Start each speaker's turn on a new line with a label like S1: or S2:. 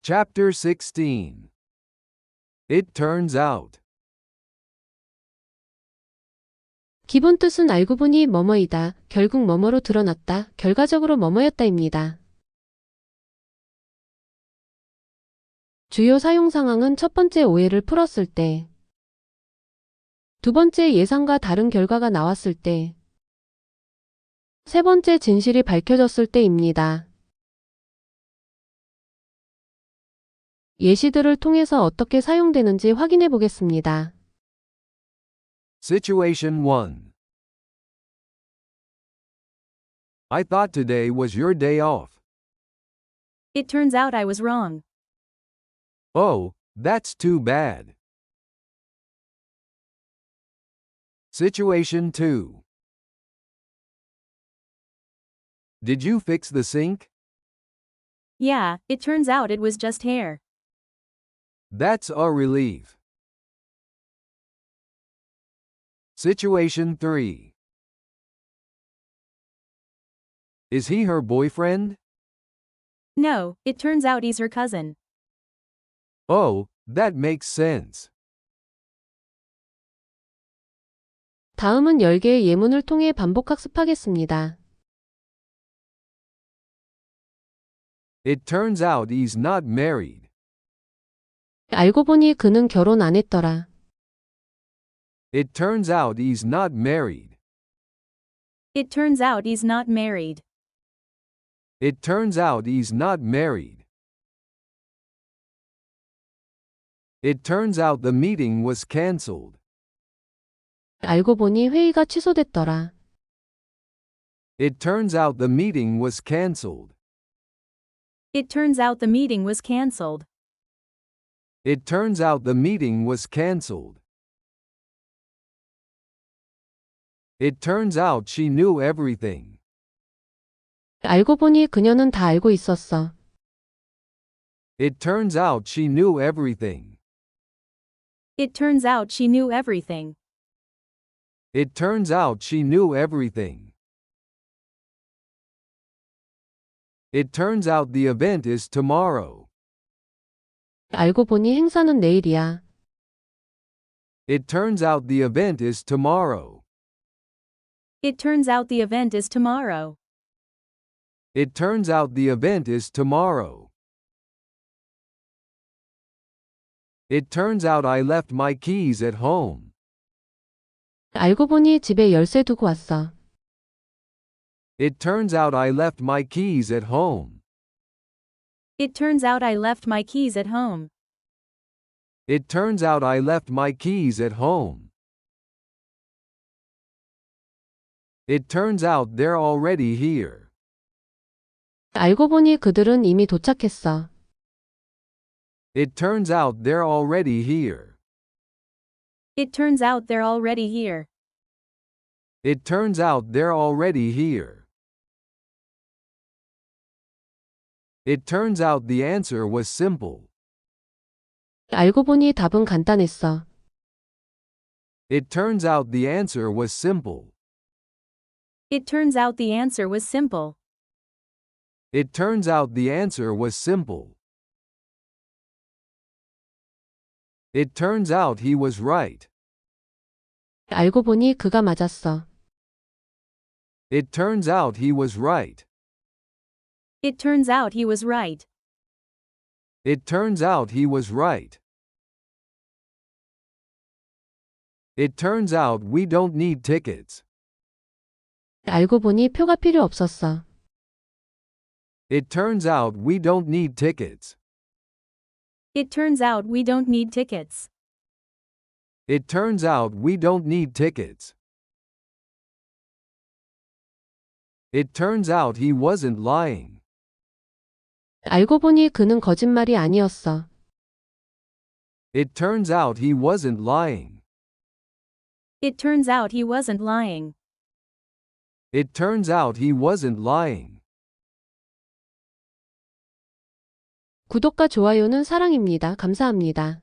S1: Chapter 16. It turns out.
S2: 기본 뜻은 알고 보니 뭐뭐이다, 결국 뭐뭐로 드러났다, 결과적으로 뭐뭐였다입니다. 주요 사용 상황은 첫 번째 오해를 풀었을 때, 두 번째 예상과 다른 결과가 나왔을 때, 세 번째 진실이 밝혀졌을 때입니다. 예시들을 통해서 어떻게 사용되는지 확인해 보겠습니다.
S1: Situation 1. I thought today was your day off.
S3: It turns out I was wrong.
S1: Oh, that's too bad. Situation 2. Did you fix the sink?
S3: Yeah, it turns out it was just hair.
S1: That's a relief. Situation 3. Is he her boyfriend?
S3: No, it turns out he's her cousin.
S1: Oh, that makes sense.
S2: 다음은 10개의 예문을 통해 반복 학습하겠습니다.
S1: It turns out he's not married.
S2: 알고 보니 그는 결혼 안 했더라.
S1: It turns out he's not married.
S3: It turns out he's not married.
S1: It turns out he's not married. It turns out the meeting was canceled.
S2: 알고 보니 회의가 취소됐더라.
S1: It turns out the meeting was canceled.
S3: It turns out the meeting was canceled.
S1: It turns out the meeting was canceled. It turns out she knew everything.
S2: 알고 보니 그녀는 다 알고 있었어.
S1: It turns out she knew everything.
S3: It turns out she knew everything.
S1: It turns out she knew everything. It turns out the event is tomorrow.
S2: 알고 보니 행사는 내일이야.
S1: It turns out the event is tomorrow.
S3: It turns out the event is tomorrow.
S1: It turns out the event is tomorrow. It turns out I left my keys at home.
S2: 알고 보니 집에 열쇠 두고 왔어.
S1: It turns out I left my keys at home.
S3: It turns out I left my keys at home.
S1: It turns out I left my keys at home. It turns out they're already here.
S2: 알고 보니 그들은 이미 도착했어.
S1: It turns out they're already here.
S3: It turns out they're already here.
S1: It turns out they're already here. It turns out the answer was simple.
S2: 알고 보니 답은 간단했어.
S1: It turns out the answer was simple.
S3: It turns out the answer was simple.
S1: It turns out the answer was simple. It turns out he was right.
S2: 알고 보니 그가 맞았어.
S1: It turns out he was right.
S3: It turns out he was right.
S1: It turns out he was right. It turns out we don't need tickets.
S2: 알고 보니 표가 필요 없었어.
S1: It turns out we don't need tickets.
S3: It turns out we don't need tickets.
S1: It turns out we don't need tickets. It turns out he wasn't lying.
S2: 알고 보니 그는 거짓말이 아니었어.
S1: It turns out he wasn't lying.
S3: It turns out he wasn't lying.
S1: It turns out he wasn't lying.
S2: 구독과 좋아요는 사랑입니다. 감사합니다.